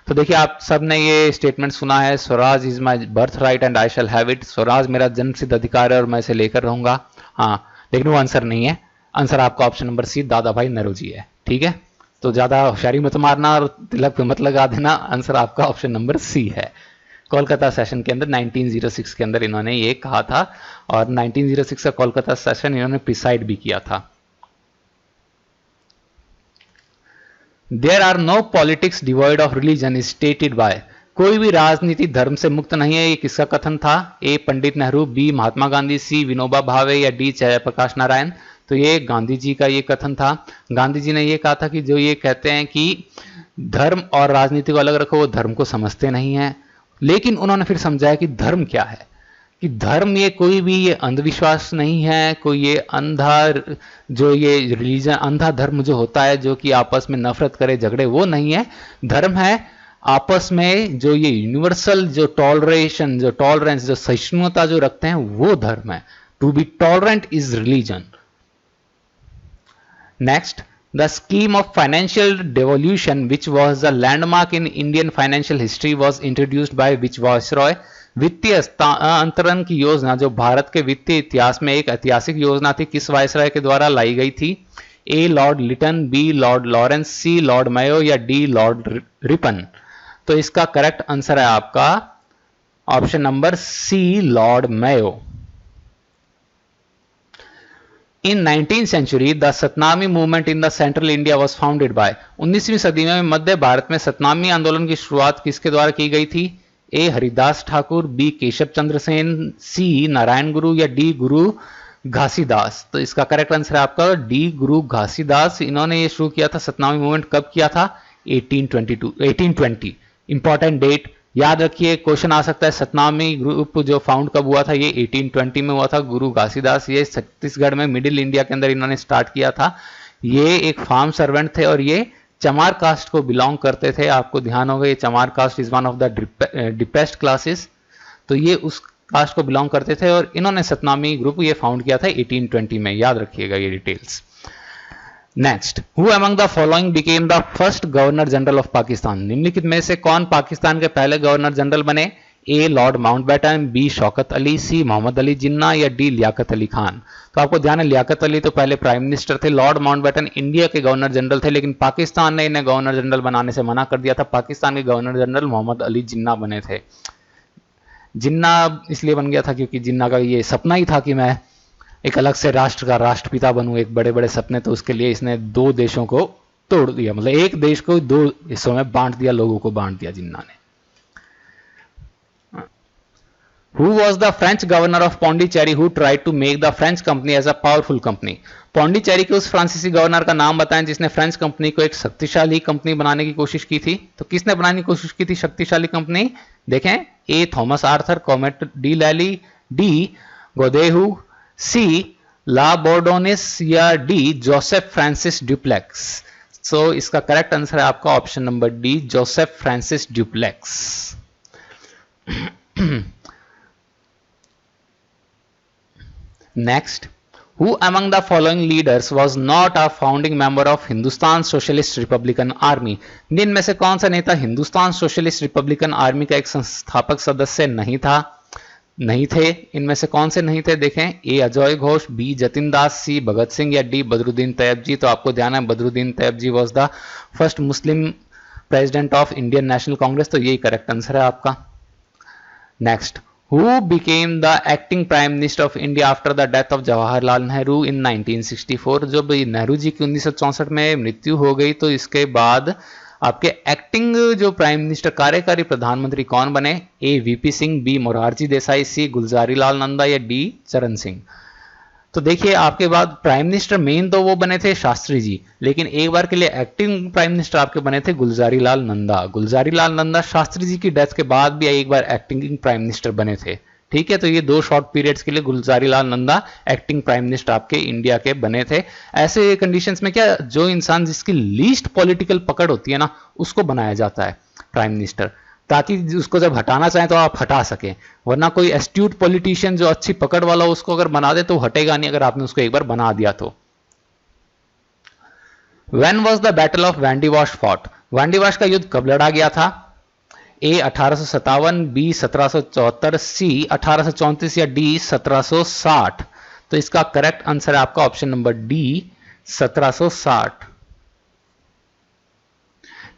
तो देखिए आप सब ने ये स्टेटमेंट सुना है, Swaraj is my birth right and I shall have it, Swaraj मेरा जन्म सिद्ध अधिकार है और मैं इसे लेकर रहूंगा। हाँ, लेकिन वो आंसर नहीं है। आंसर आपका ऑप्शन नंबर सी दादा भाई नरोजी है। ठीक है, तो ज्यादा होशियारी मत मारना और तिलक पे मत लगा देना। आंसर आपका ऑप्शन नंबर सी है। कोलकाता सेशन के अंदर 1906 के अंदर इन्होंने ये कहा था और 1906 का कोलकाता सेशन इन्होंने प्रिसाइड भी किया था। There are no politics devoid of religion is stated by, कोई भी राजनीति धर्म से मुक्त नहीं है, ये किसका कथन था? ए पंडित नेहरू, बी महात्मा गांधी, सी विनोबा भावे या डी जयप्रकाश नारायण। तो ये गांधी जी का ये कथन था। गांधी जी ने ये कहा था कि जो ये कहते हैं कि धर्म और राजनीति को अलग रखो, वो धर्म को समझते नहीं है। लेकिन उन्होंने फिर समझाया कि धर्म क्या है, कि धर्म ये कोई भी ये अंधविश्वास नहीं है, कोई ये अंधा जो ये रिलीजन अंधा धर्म जो होता है जो कि आपस में नफरत करे झगड़े, वो नहीं है। धर्म है आपस में जो ये यूनिवर्सल जो टॉलरेशन जो टॉलरेंस जो सहिष्णुता जो रखते हैं, वो धर्म है। To be tolerant is religion. Next, the scheme of financial devolution which was a landmark in Indian financial history was introduced by which viceroy? वित्तीय अंतरण की योजना जो भारत के वित्तीय इतिहास में एक ऐतिहासिक योजना थी, किस वायसराय के द्वारा लाई गई थी? A Lord Lytton, B Lord Lawrence, C Lord Mayo या डी लॉर्ड रिपन। तो इसका करेक्ट आंसर है आपका option number C, Lord Mayo. In 19th century, the Satnami movement in the Central India was founded by। 19वीं सदी में मध्य भारत में सतनामी आंदोलन की शुरुआत किसके द्वारा की गई थी? ए हरिदास ठाकुर, बी केशव चंद्र सेन, सी नारायण गुरु या डी गुरु घासीदास। तो इसका करेक्ट आंसर है आपका डी, गुरु घासीदास। इन्होंने ये शुरू किया था, सतनामी मूवमेंट कब किया था? 1820। इंपॉर्टेंट डेट याद रखिए, क्वेश्चन आ सकता है सतनामी ग्रुप जो फाउंड कब हुआ था? ये 1820 में हुआ था। गुरु घासीदास ये छत्तीसगढ़ में मिडिल इंडिया के अंदर इन्होंने स्टार्ट किया था। ये एक फार्म सर्वेंट थे और ये चमार कास्ट को बिलोंग करते थे। आपको ध्यान होगा, ये Chamar caste is one of the depressed classes. तो ये उस कास्ट को बिलोंग करते थे और इन्होंने सतनामी ग्रुप ये फाउंड किया था 1820 में। याद रखिएगा ये details. Next, who among the following became the first governor general of Pakistan? निम्नलिखित में से कौन पाकिस्तान के पहले गवर्नर जनरल बने? A Lord Mountbatten, B Shaukat Ali, C Mohammad Ali Jinnah या डी लियाकत अली खान। तो आपको ध्यान है, लियाकत अली तो पहले प्राइम मिनिस्टर थे, लॉर्ड माउंटबेटन इंडिया के गवर्नर जनरल थे, लेकिन पाकिस्तान ने इन्हें गवर्नर जनरल बनाने से मना कर दिया था। पाकिस्तान के गवर्नर जनरल मोहम्मद अली जिन्ना बने थे। जिन्ना इसलिए बन गया था क्योंकि जिन्ना का ये सपना ही था कि मैं एक अलग से राष्ट्र का राष्ट्रपिता बनूं, एक बड़े बड़े सपने। तो उसके लिए इसने दो देशों को तोड़ दिया, मतलब एक देश को दो हिस्सों में बांट दिया, लोगों को बांट दिया जिन्ना ने। Who was the French governor of Pondicherry who tried to make the French company as a powerful company? Pondicherry के उस फ्रांसीसी गवर्नर का नाम बताएं जिसने फ्रेंच कंपनी को एक शक्तिशाली कंपनी बनाने की कोशिश की थी। तो किसने बनाने की कोशिश की थी शक्तिशाली कंपनी? देखें, A Thomas Arthur comte de Lally, de Godeheu, C La Bourdonnais या D Joseph Francis Dupleix. So इसका करेक्ट आंसर है आपका option number D, Joseph Francis Dupleix. Next, who among the following leaders was not a founding member of Hindustan Socialist Republican Army? जिन में से कौन सा नेता Hindustan socialist Republican army का एक संस्थापक सदस्य नहीं थे? इनमें से कौन से नहीं थे? देखें, A Ajay Ghosh, B Jatin Das, C Bhagat Singh या डी बदरुद्दीन तैयब जी। तो आपको ध्यान है, Badruddin Tyabji was the first Muslim president of Indian national Congress. तो यही करेक्ट आंसर है आपका। Next, Who became the acting Prime Minister of India after the death of Jawaharlal Nehru in 1964? जब नेहरू जी की 1964 में मृत्यु हो गई तो इसके बाद आपके एक्टिंग जो प्राइम मिनिस्टर कार्यकारी प्रधानमंत्री कौन बने? ए वीपी सिंह, बी मोरारजी देसाई, सी गुलजारी लाल नंदा या डी चरण सिंह। तो देखिए, आपके बाद प्राइम मिनिस्टर मेन तो वो बने थे शास्त्री जी, लेकिन एक बार के लिए एक्टिंग प्राइम मिनिस्टर आपके बने थे गुलजारी लाल नंदा। गुलजारी लाल नंदा शास्त्री जी की डेथ के बाद भी एक बार एक्टिंग प्राइम मिनिस्टर बने थे। ठीक है, तो ये दो शॉर्ट पीरियड्स के लिए Gulzari Lal Nanda acting prime minister आपके इंडिया के बने थे। ऐसे कंडीशंस में क्या, जो इंसान जिसकी लीस्ट पॉलिटिकल पकड़ होती है ना, उसको बनाया जाता है प्राइम मिनिस्टर, ताकि उसको जब हटाना चाहें तो आप हटा सकें। वरना कोई एस्ट्यूट पॉलिटिशियन जो अच्छी पकड़ वाला उसको अगर बना दे तो हटेगा नहीं, अगर आपने उसको एक बार बना दिया तो। When was the Battle of Vandivash fought? Wandiwash का युद्ध कब लड़ा गया था? ए 1857, बी 1774, सी 1834 या डी 1760। तो इसका करेक्ट आंसर है आपका ऑप्शन नंबर डी, 1760।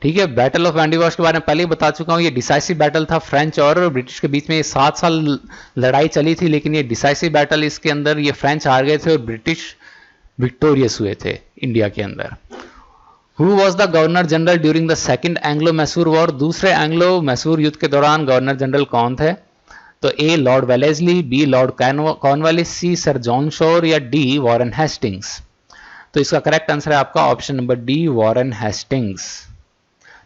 ठीक है, बैटल ऑफ वैंडीवाश के बारे में पहले ही बता चुका हूं। ये डिसाइसिव बैटल था, फ्रेंच और ब्रिटिश के बीच में 7 साल लड़ाई चली थी, लेकिन ये डिसाइसिव बैटल, इसके अंदर ये फ्रेंच हार गए थे और ब्रिटिश विक्टोरियस हुए थे इंडिया के अंदर। Who was the governor general during the second Anglo Mysore war, दूसरे एंग्लो मैसूर युद्ध के दौरान गवर्नर जनरल कौन थे? तो A Lord Wellesley, B Lord Cornwallis, C Sir John Shore या डी वॉरेन हेस्टिंग्स। तो इसका करेक्ट आंसर है आपका option number D Warren Hastings.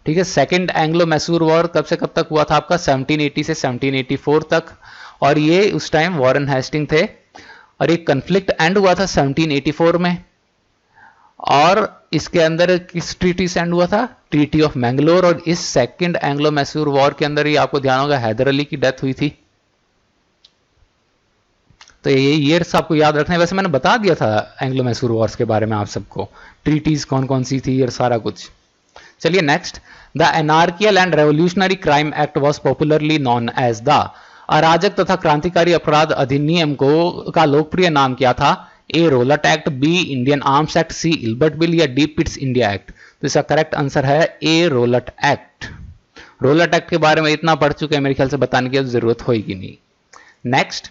ठीक है, सेकेंड एंग्लो मैसूर वॉर कब से कब तक हुआ था आपका? 1780 से 1784 तक, और ये उस टाइम वॉरेन हेस्टिंग थे, और एक कन्फ्लिक्ट एंड हुआ था 1784 में। और इसके अंदर किस ट्रीटी से एंड हुआ था? Treaty of Mangalore. और इस सेकेंड एंग्लो मैसूर वॉर के अंदर ही आपको ध्यान होगा हैदर अली की डेथ हुई थी। तो ये ईयर्स आपको याद रखना है। वैसे मैंने बता दिया था एंग्लो मैसूर वॉर्स के बारे में आप सबको, ट्रीटीज कौन कौन सी थी और सारा कुछ। चलिए next, the anarchical and revolutionary crime act was popularly known as the, अराजक तथा क्रांतिकारी अपराध अधिनियम को का लोकप्रिय नाम क्या था? A Rowlatt act, B Indian Arms act, C Ilbert bill या डी पिट्स इंडिया एक्ट। तो इसका करेक्ट आंसर है A Rowlatt act. Rowlatt act के बारे में इतना पढ़ चुके हैं, मेरे ख्याल से बताने की जरूरत होगी नहीं। Next,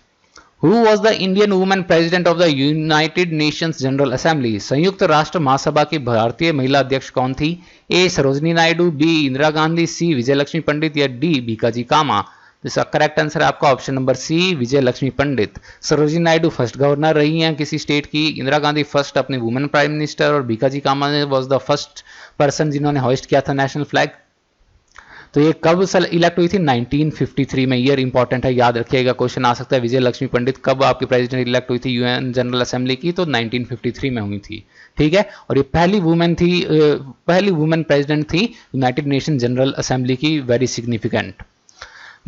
who was the Indian women president of the United Nations general assembly, संयुक्त राष्ट्र महासभा की भारतीय महिला अध्यक्ष कौन थी? ए सरोजनी नायडू, बी इंदिरा गांधी, सी विजय लक्ष्मी पंडित या डी बीकाजी कामा। इसका करेक्ट आंसर है आपका ऑप्शन नंबर सी विजय लक्ष्मी पंडित। सरोजनी नायडू फर्स्ट गवर्नर रही हैं किसी स्टेट की, इंदिरा गांधी फर्स्ट अपनी वुमेन प्राइम मिनिस्टर, और बीकाजी कामा वाज द फर्स्ट पर्सन जिन्होंने होस्ट किया था नेशनल फ्लैग। तो ये कब इलेक्ट हुई थी? 1953 में। ईयर इंपॉर्टेंट है, याद रखिएगा, क्वेश्चन आ सकता है। विजय लक्ष्मी पंडित कब आपकी प्रेसिडेंट इलेक्ट हुई थी यूएन जनरल असेंबली की? तो 1953 में हुई थी। ठीक है, और ये पहली वुमेन प्रेसिडेंट थी यूनाइटेड नेशन जनरल असेंबली की, very significant.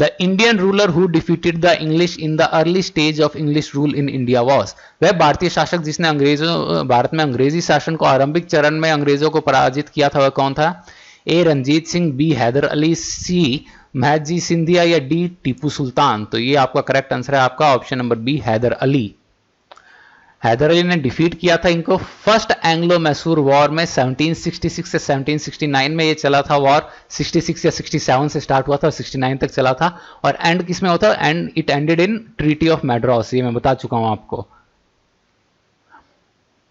The Indian ruler who defeated the English in the early stage of English rule in India was, वह भारतीय शासक जिसने भारत में अंग्रेजी शासन को आरंभिक चरण में अंग्रेजों को पराजित किया था, वह कौन था? ए रंजीत सिंह, बी हैदर अली, सी महजी सिंधिया या डी टीपू सुल्तान। तो ये आपका करेक्ट आंसर है आपका option number B Hyder Ali. Hyder Ali ने डिफीट किया था इनको फर्स्ट एंग्लो मैसूर वॉर में 1766 से 1769 में ये चला था वॉर। 66 या 67 से स्टार्ट हुआ था और 69 तक चला था। और एंड किसमें होता है? And it ended in treaty of Madras, ये मैं बता चुका हूं आपको।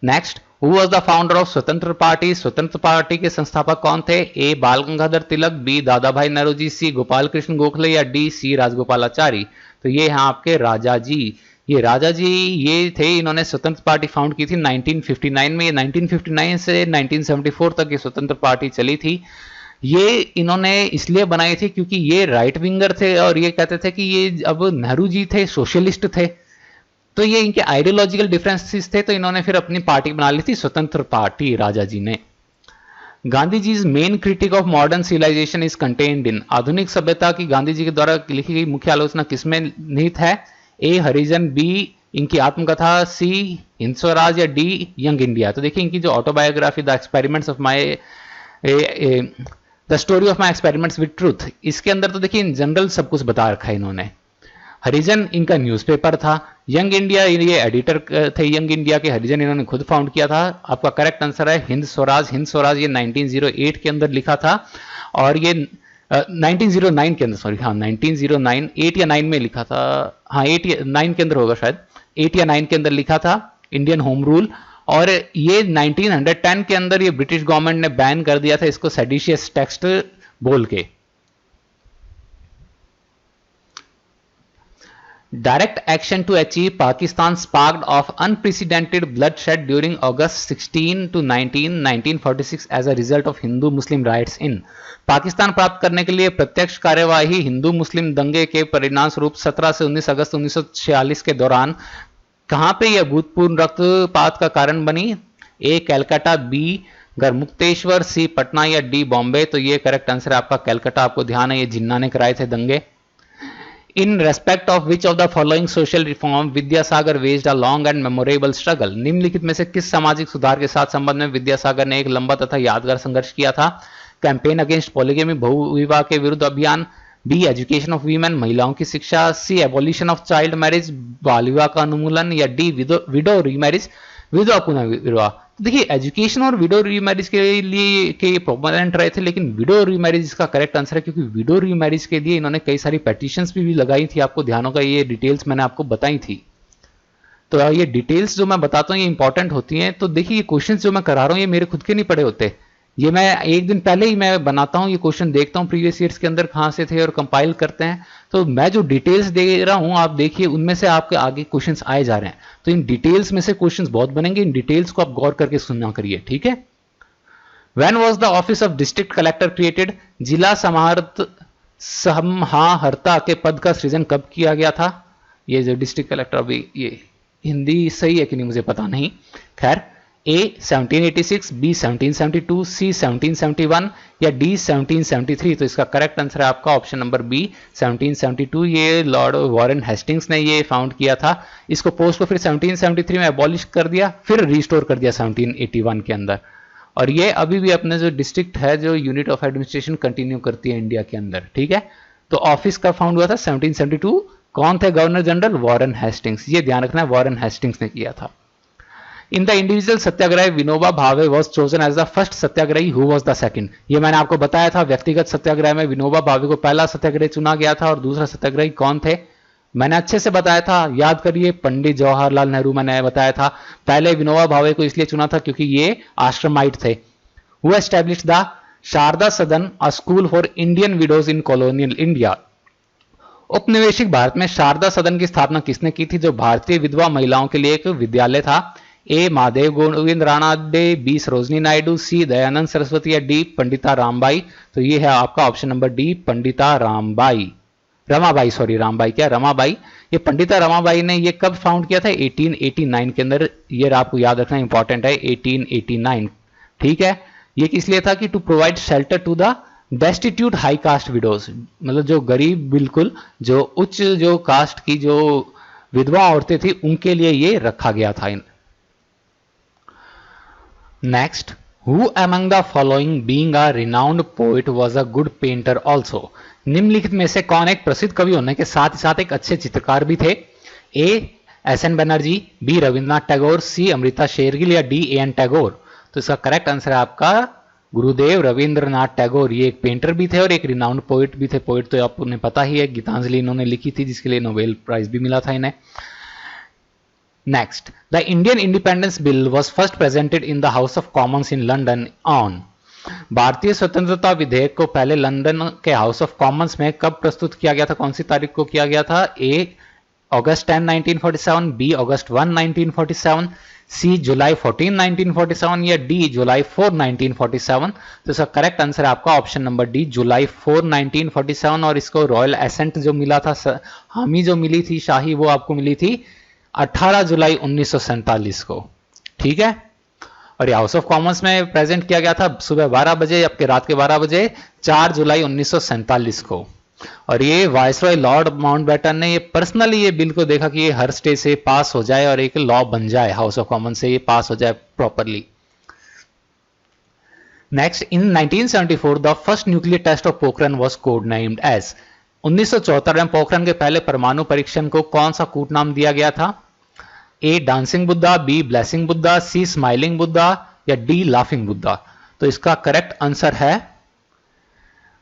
Next, who was the founder of स्वतंत्र पार्टी, स्वतंत्र पार्टी के संस्थापक कौन थे? ए बाल गंगाधर तिलक, बी दादा भाई नौरोजी, सी गोपाल कृष्ण गोखले या डी सी राजगोपालाचारी। तो ये हैं आपके राजा जी। ये राजा जी ये थे, इन्होंने स्वतंत्र पार्टी फाउंड की थी 1959 में। ये 1959 से 1974 तक ये स्वतंत्र पार्टी चली थी। ये इन्होंने इसलिए बनाई थी क्योंकि ये राइट विंगर थे और ये कहते थे कि ये अब नेहरू जी थे सोशलिस्ट थे, तो ये इनके आइडियोलॉजिकल डिफरेंसेस थे, तो इन्होंने फिर अपनी पार्टी बना ली थी स्वतंत्र पार्टी राजा जी ने। Gandhi ji main critic of modern civilisation is contained in, आधुनिक सभ्यता की गांधी जी के द्वारा लिखी गई मुख्य आलोचना किसमें निहित है? ए हरिजन, बी इनकी आत्मकथा, सी हिंद स्वराज या डी यंग इंडिया। तो देखिए इनकी जो autobiography the experiments of my the story of my experiments with truth, इसके अंदर तो देखिए इन जनरल सब कुछ बता रखा है इन्होंने। हरिजन इनका न्यूज़पेपर था, यंग इंडिया ये एडिटर थे यंग इंडिया के, हरिजन इन्होंने खुद फाउंड किया था। आपका करेक्ट आंसर है हिंद स्वराज। हिंद स्वराज ये 1908 के अंदर लिखा था और ये 1909 के अंदर, सॉरी हाँ 1909 8 या 9 में लिखा था, हाँ 8 या 9 के अंदर होगा शायद, 8 या 9 के अंदर लिखा था इंडियन होम रूल। और ये 1910 के अंदर ये ब्रिटिश गवर्नमेंट ने बैन कर दिया था इसको सेडिशियस टेक्स्ट बोल के। Direct action to achieve Pakistan sparked of unprecedented bloodshed during August 16 to 19, 1946 as a result of Hindu-Muslim riots in। Pakistan प्राप्त करने के लिए प्रत्यक्ष कार्यवाही हिंदू मुस्लिम दंगे के परिणाम स्वरूप 17 से 19 अगस्त 1946 के दौरान कहां पे यह भूतपूर्व रक्तपात का कारण बनी? ए कैलकाटा, बी गढ़मुक्तेश्वर, सी पटना या डी बॉम्बे। तो ये करेक्ट आंसर है आपका कैलकाटा। आपको ध्यान है ये जिन्ना ने कराए थे दंगे। In respect of which of the following social reform Vidyasagar waged a long and memorable struggle? निम्नलिखित में से किस सामाजिक सुधार के साथ संबंध में विद्यासागर ने एक लंबा तथा यादगार संघर्ष किया था? कैंपेन अगेंस्ट पॉलीगेमी बहुविवाह के विरुद्ध अभियान, बी एजुकेशन ऑफ वीमेन महिलाओं की शिक्षा, सी एबॉलिशन ऑफ चाइल्ड मैरिज बाल विवाह का उन्मूलन या डी विडो रीमैरिज विधवा पुनर्विवाह। देखिए एजुकेशन और विडो रीमैरिज के लिए के प्रोपोनेंट रहे थे, लेकिन विडो रीमैरिज इसका करेक्ट आंसर है क्योंकि विडो रीमैरिज के लिए इन्होंने कई सारी पेटिशंस भी लगाई थी। आपको ध्यान होगा ये डिटेल्स मैंने आपको बताई थी। तो ये डिटेल्स जो मैं बताता हूँ ये इंपॉर्टेंट होती हैं। तो देखिए ये क्वेश्चंस जो मैं करा रहा हूँ ये मेरे खुद के नहीं पढ़े होते, ये मैं एक दिन पहले ही मैं बनाता हूँ, ये क्वेश्चन देखता हूँ प्रीवियस ईयर्स के अंदर कहाँ से थे और कंपाइल करते हैं। तो मैं जो डिटेल्स दे रहा हूँ आप देखिए, उनमें से आपके आगे क्वेश्चंस आए जा रहे हैं। तो इन डिटेल्स में से क्वेश्चंस बहुत बनेंगे, इन डिटेल्स को आप गौर करके सुनना करिए, ठीक है। When was the office of district collector created? जिला समाहर्ता के पद का सृजन कब किया गया था? ये जो डिस्ट्रिक्ट कलेक्टर, अभी ये हिंदी सही है कि नहीं मुझे पता नहीं, खैर A 1786, B 1772, C 1771 या D 1773। तो इसका करेक्ट आंसर है आपका ऑप्शन नंबर B 1772। ये लॉर्ड वॉरेन हेस्टिंग्स ने ये फाउंड किया था। इसको पोस्ट को फिर 1773 में एबॉलिश कर दिया, फिर रिस्टोर कर दिया 1781 के अंदर। और ये अभी भी अपने जो डिस्ट्रिक्ट है, जो यूनिट ऑफ एडमिनिस्ट्रेशन कंटिन्यू करती है इंडिया के अंदर, ठीक है। तो ऑफिस का फाउंड हुआ था 1772। कौन थे गवर्नर जनरल? Warren Hastings. ये ध्यान रखना है, वॉरेन हेस्टिंग्स ने किया था। In the individual satyagraha Vinoba Bhave was chosen as the first satyagrahi, who was the second? ये मैंने आपको बताया था, व्यक्तिगत सत्याग्रह में विनोबा भावे को पहला सत्याग्रही चुना गया था। और दूसरा सत्याग्रही कौन थे? मैंने अच्छे से बताया था, याद करिए, पंडित जवाहरलाल नेहरू मैंने बताया था। पहले विनोबा भावे को इसलिए चुना था क्योंकि ये आश्रमाइट थे। Who established the Sharda Sadan, a school for Indian widows in colonial India? उपनिवेशिक भारत में शारदा सदन की स्थापना किसने की थी, जो भारतीय विधवा महिलाओं के लिए एक विद्यालय था? ए महादेव गोविंद राणाडे, बी सरोजनी नायडू, सी दयानंद सरस्वती या डी पंडिता रामबाई? तो ये है आपका option number D Pandita Ramabai. क्या रमाबाई। ये पंडिता रमाबाई ने ये कब फाउंड किया था? 1889 के अंदर। ये आपको याद रखना इंपॉर्टेंट है, 1889, ठीक है। ये किस लिए था कि to provide shelter to the destitute high caste widows, मतलब जो गरीब, बिल्कुल जो उच्च जो कास्ट की जो विधवा औरतें थी, उनके लिए ये रखा गया था। Next, who among the following being a renowned poet was a good painter also? निम्नलिखित में से कौन एक प्रसिद्ध कवि होने के साथ ही साथ एक अच्छे चित्रकार भी थे? ए एस.एन. बनर्जी, बी रविंद्रनाथ टैगोर, सी अमृता शेरगिल या डी ए.एन. टैगोर? तो इसका करेक्ट आंसर है आपका गुरुदेव रविंद्रनाथ टैगोर। ये एक पेंटर भी थे और एक रिनाउंड पोएट भी थे। पोएट तो आपको पता ही है, गीतांजलि इन्होंने लिखी थी, जिसके लिए नोबेल प्राइज भी मिला था इन्हें। Next, the Indian independence bill was first presented in the house of Commons in London on? भारतीय स्वतंत्रता विधेयक को पहले लंदन के हाउस ऑफ कॉमन्स में कब प्रस्तुत किया गया था? कौन सी तारीख को किया गया था? ए अगस्त 10, 1947, बी अगस्त 1, 1947, सी जुलाई 14, 1947 या डी जुलाई 4, 1947? तो इसका करेक्ट आंसर है आपका ऑप्शन नंबर डी जुलाई 4, 1947। और इसको रॉयल एसेंट जो मिला था, हामी जो मिली थी शाही, वो आपको मिली थी 18 जुलाई 1947 को, ठीक है। और ये हाउस ऑफ कॉमन्स में प्रेजेंट किया गया था सुबह 12 बजे, आपके रात के 12 बजे 4 जुलाई 1947 को। और ये वायसरॉय लॉर्ड माउंटबेटन ने ये पर्सनली ये बिल को देखा कि ये हर स्टेट से पास हो जाए और एक लॉ बन जाए, हाउस ऑफ कॉमन्स से ये पास हो जाए properly. Next, in 1974 the first nuclear test of Pokhran was code named as? 1974 में पोखरण के पहले परमाणु परीक्षण को कौन सा कूट नाम दिया गया था? A dancing Buddha, B blessing Buddha, C smiling Buddha या डी लाफिंग बुद्धा? तो इसका करेक्ट आंसर है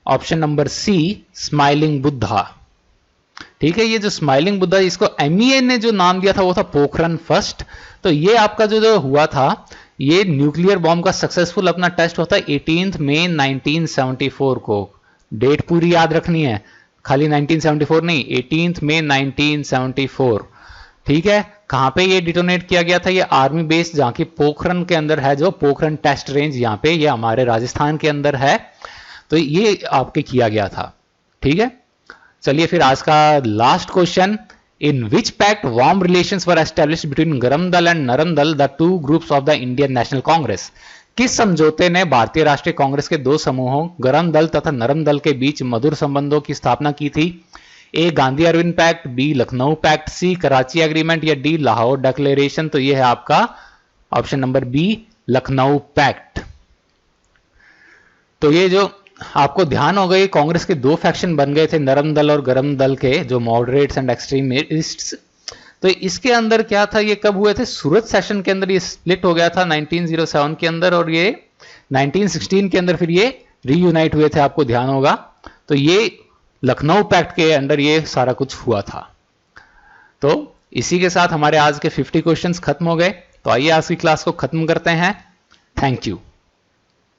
option number C smiling Buddha, ठीक है। ये जो स्माइलिंग बुद्धा, इसको एमईए ने जो नाम दिया था वो था पोखरण फर्स्ट। तो ये आपका जो हुआ था, ये न्यूक्लियर बॉम्ब का सक्सेसफुल अपना टेस्ट होता है 18 मई 1974 को। डेट पूरी याद रखनी है, खाली 1974 नहीं, 18 मई 1974, ठीक है। कहां पे ये डिटोनेट किया गया था? ये आर्मी बेस जहां की पोखरण के अंदर है, जो पोखरण टेस्ट रेंज यहां पे, ये हमारे राजस्थान के अंदर है। तो ये आपके किया गया था, ठीक है। चलिए फिर आज का last question, in which pact warm relations were established between Garam Dal and Naram Dal, the two groups of the Indian national Congress? किस समझौते ने भारतीय राष्ट्रीय कांग्रेस के दो समूहों गरम दल तथा नरम दल के बीच मधुर संबंधों की स्थापना की थी? A Gandhi Irwin pact, B Lucknow pact, C Karachi agreement या डी लाहौर डिक्लेरेशन? तो यह है आपका option number B Lucknow pact. तो ये जो आपको ध्यान हो गई, कांग्रेस के दो फैक्शन बन गए थे, नरम दल और गरम दल के, जो मॉडरेट्स एंड एक्सट्रीमिस्ट्स। तो इसके अंदर क्या था, ये कब हुए थे? सूरत सेशन के अंदर ये स्प्लिट हो गया था 1907 के अंदर, और ये 1916 के अंदर फिर ये रीयूनाइट हुए थे, आपको ध्यान होगा। तो ये लखनऊ पैक्ट के अंडर ये सारा कुछ हुआ था। तो इसी के साथ हमारे आज के 50 क्वेश्चंस खत्म हो गए। तो आइए आज की क्लास को खत्म करते हैं। Thank you.